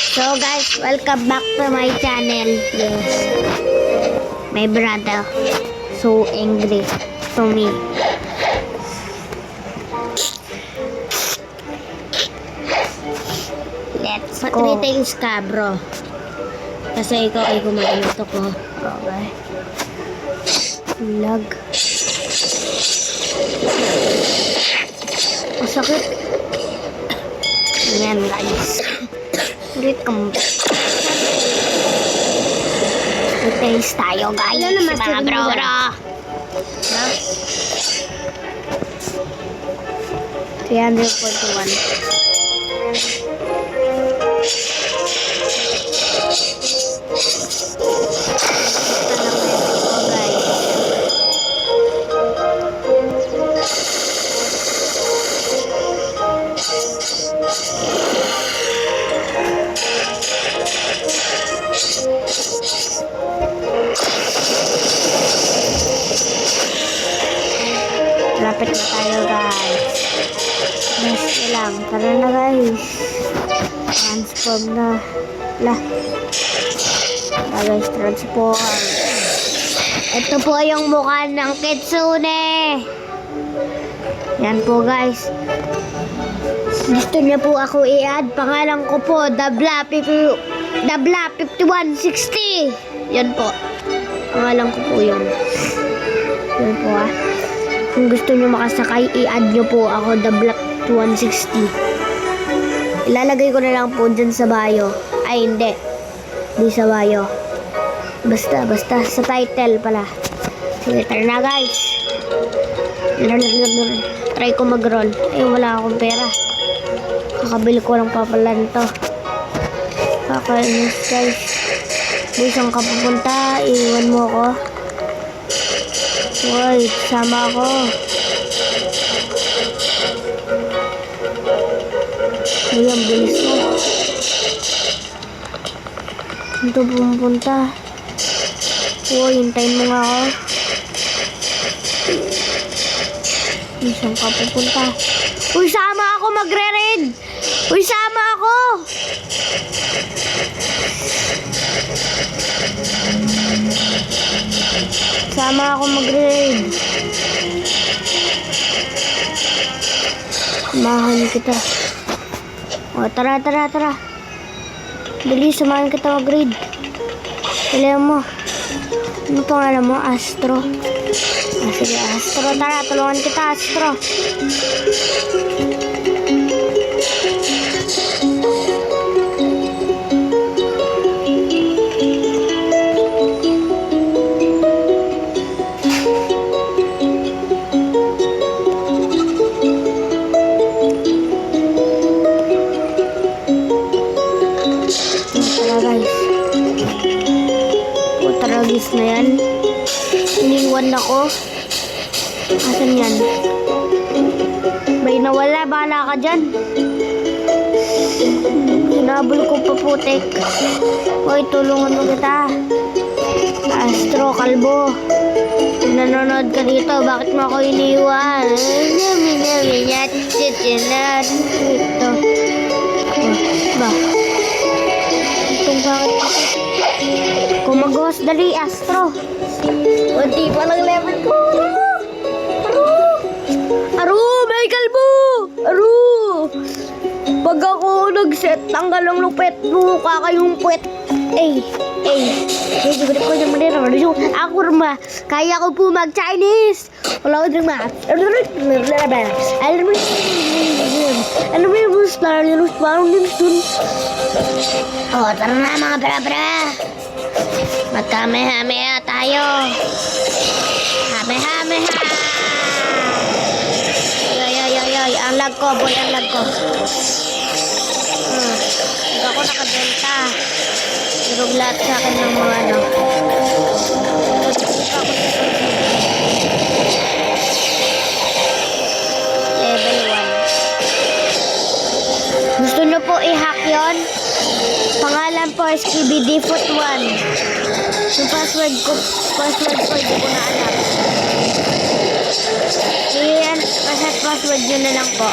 So guys, welcome back to my channel. Yes, my brother so angry to me. Let's go. Greetings ka, bro. Kasi ikaw ay gumagamit ko. Okay. Lag. Masakit. Ayan guys. Ulit kang taste tayo guys. Ano naman mga bro? Ha? 341. Lapit na tayo guys. Basta lang. Tara na guys. Transform na. Guys, transform. Ito po yung mukha ng Kitsune. Yan po guys. Gusto niya po ako i-add. Pangalan ko po Dabla 5160. Yan po. Pangalan ko po yan. Yan po ah. Kung gusto nyo makasakay, i-add nyo po ako The Black 160. Ilalagay ko na lang po dyan sa bio. Ay, hindi. Hindi sa bio. Basta sa title pala. Sige, tara na guys. Try ko mag-roll. Eh, wala akong pera. Kakabili ko lang pala nito. Kakainis guys. Saan ka pupunta? Iwan mo ako. Uy, sama ako. Uy, ang bilis mo. Ito pumunta. Uy, hintayin mo nga ako. Uy, saan ka pupunta? Uy, sama ako magre-raid. Uy, sama ako. Sama ako mag-raid. Samahan kita. O, tara. Bilis, samahan kita mag-raid. Alam mo. Ano pangalan mo? Astro. Sige, Astro. Tara, tulungan kita, Astro. Taragis na yan. Iniwan ako. Asan yan? May nawala. Bahala ka dyan. Hinabol ko pa putik. Hoy, tulungan mo kita. Astro, kalbo. Nanonood ka dito. Bakit mo ako iniwan? Ito. Ba? Itong bakit ako? Kumagos, dali, Astro. Hindi pa lang level ko. Aru, may kalbo. Aru. Pag ako nag-set, tanggal ang lupet mo, kakayong puwet. Siguro ko yung manira. Ako rama, kaya ko po mag-Chinese. Wala ko din ma. Ano mo yung gusto? Oh, tara na mga bra-bra. Magkamehameha tayo. Hamehameha. Yoy. Ang lag ko, boy. Ang lag ko. Hindi ako nakadelta. Irog lahat sa akin ng mga ano. Level 1. Gusto nyo po i-hack yun? Pangalan po is KBD Foot 1. Yung password ko hindi ko na alam. Ayan, password yun na lang po.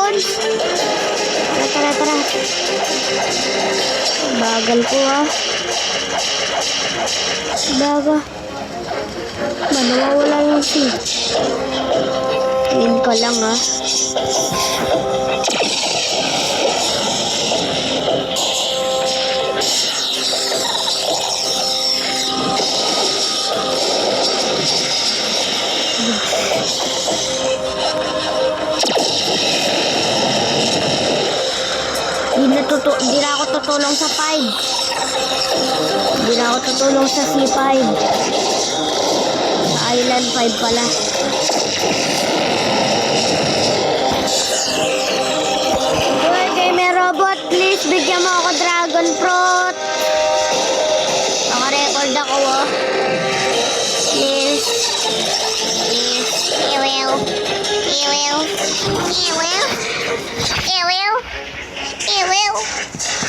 dragons. Tara. Bagal ko ah. Baga. Nawawala yung seed. Tingin ko lang ah. Hindi na ako tutulong sa 5. Hindi na ako tutulong sa C5. Sa Island 5 pala. Uy, gamer robot, please bigyan mo ako dragon fruit. Naka-record ako oh. Please. Ew.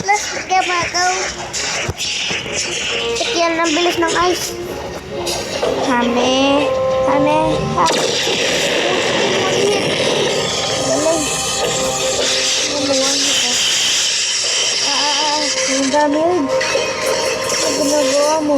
Let's get my go. Yan, ang bilis ng ice. Hame. Galing. Yung damage. Ano ginagawa mo?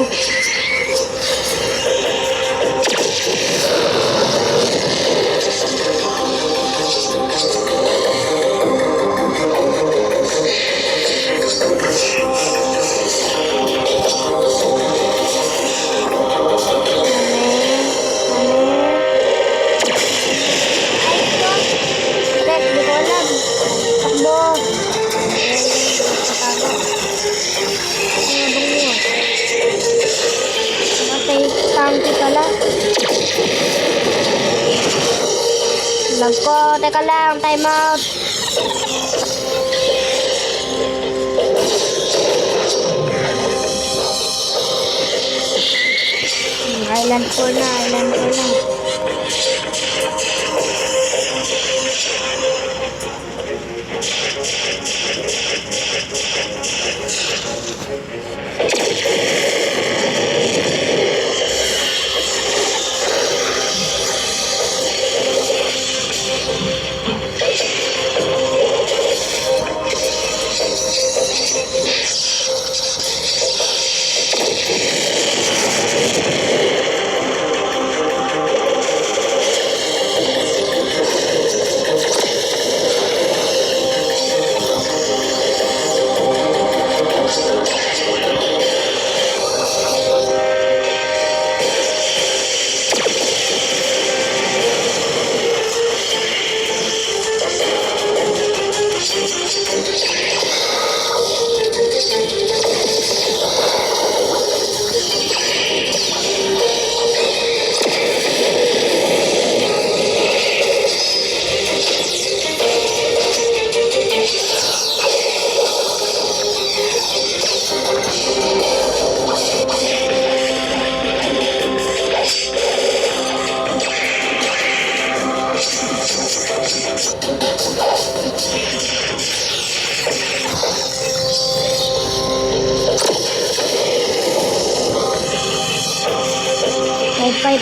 Lag ko, teka lang, time out. Island 4 na.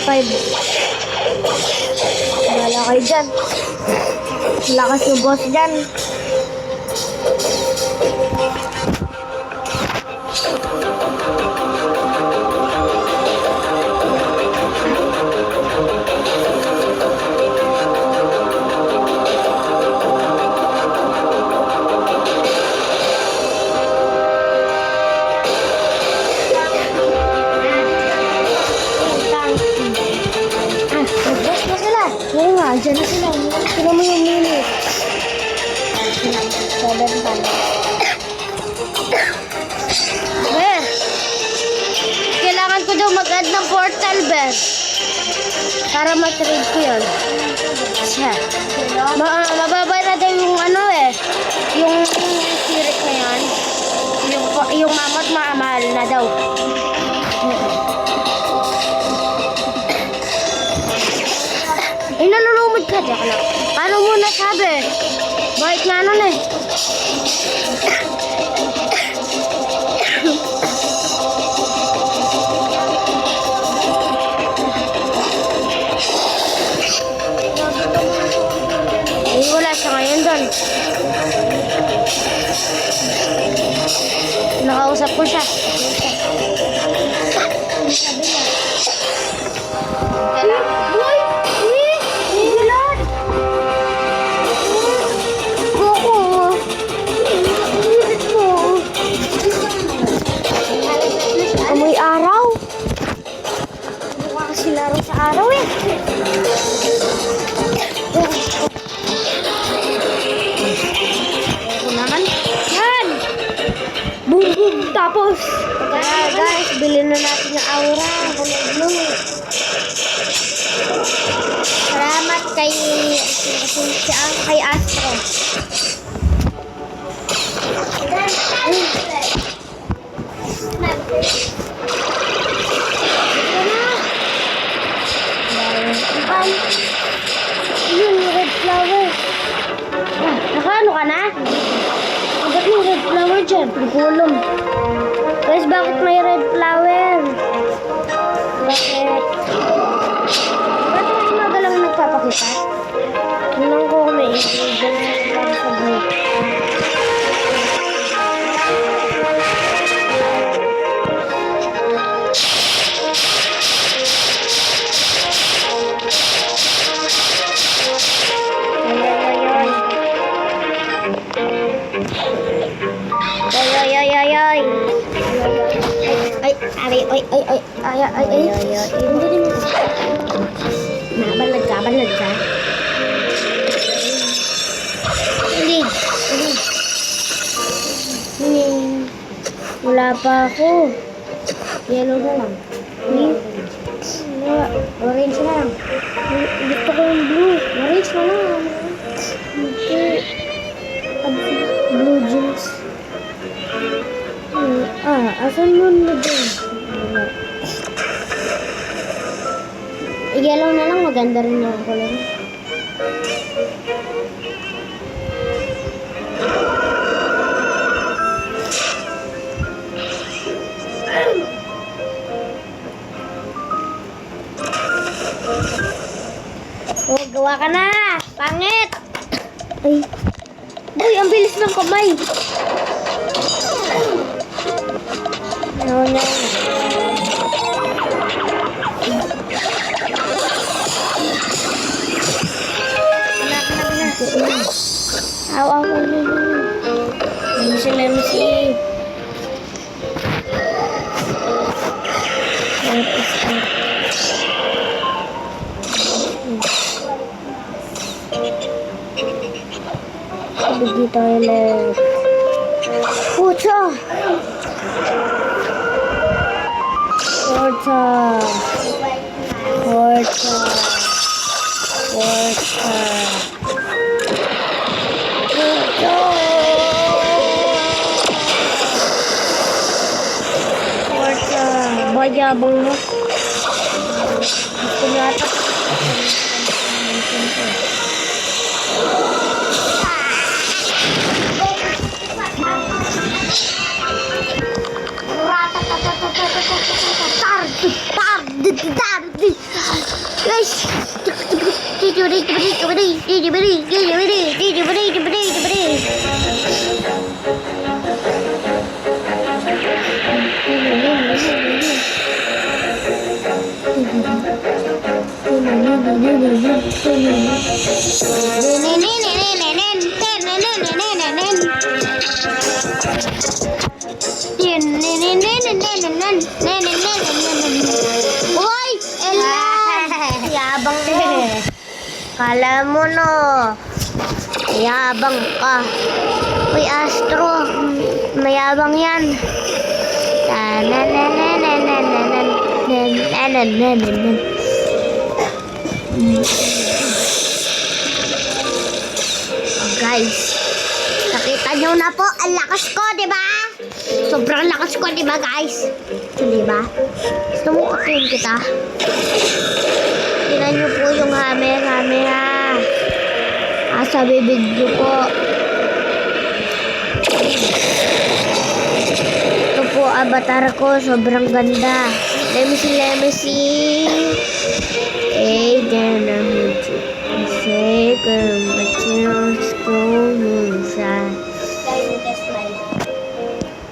Five. Wala kayo dyan. Lakas yung boss dyan. Diyan na sila. Sila mo yung minute. Ber, kailangan ko daw mag-add ng portal, Ber. Para ma-trade ko yun. Siya. Mababay na daw yung ano eh. Yung spirit na yun. Yung mamot mahal na daw. Nalulumod ka. Diyan ka lang. Paano mo nasabi? Bakit nga nun eh? Wala siya ngayon doon. ko siya. Boy! Gulat! Koko! Gulat mo! Amoy araw? Mukha kasi laro sa araw eh. Ako naman. Yan! Boom boom! Tapos! Kaya guys, bilhin na natin yung aura. Kulog-log. Salamat kay Astro. Yun, red flower. Nakaano ka na? Bakit may red flower dyan? Gulong. Guys, bakit may red flower? Bakit? Ba't may magalang nagpapakita? Tingnan ko kung may ingredients para sa buhok. Balag ka. Wala pa ako. Yellow na lang. Orange na lang. Gusto ko yung blue. Orange na lang. Blue jeans. Asan mo na dun? Yellow na lang, maganda rin yung kulay. Oh, gawa ka na! Pangit! Ay. Uy, ang bilis ng kamay! No. Aw. Lemsi. Di toilet. Pucha. Bayabang mo. Gusto niya ata. Uy! Elan! Yabang mo. Kala mo no. Yabang ka. Uy, Astro. Mayabang yan. Guys, nakita nyo na po ang lakas ko, di ba? Sobrang lakas ko, di ba, guys? Di ba? Gusto mo kusin kita? Tingnan nyo po yung camera. Sa bibig nyo po. Ito po, avatar ko. Sobrang ganda. Lemsi.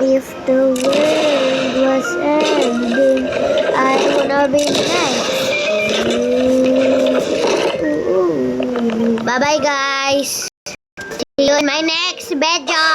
If the world Sabi na. Bye-bye, guys. See you in my next video.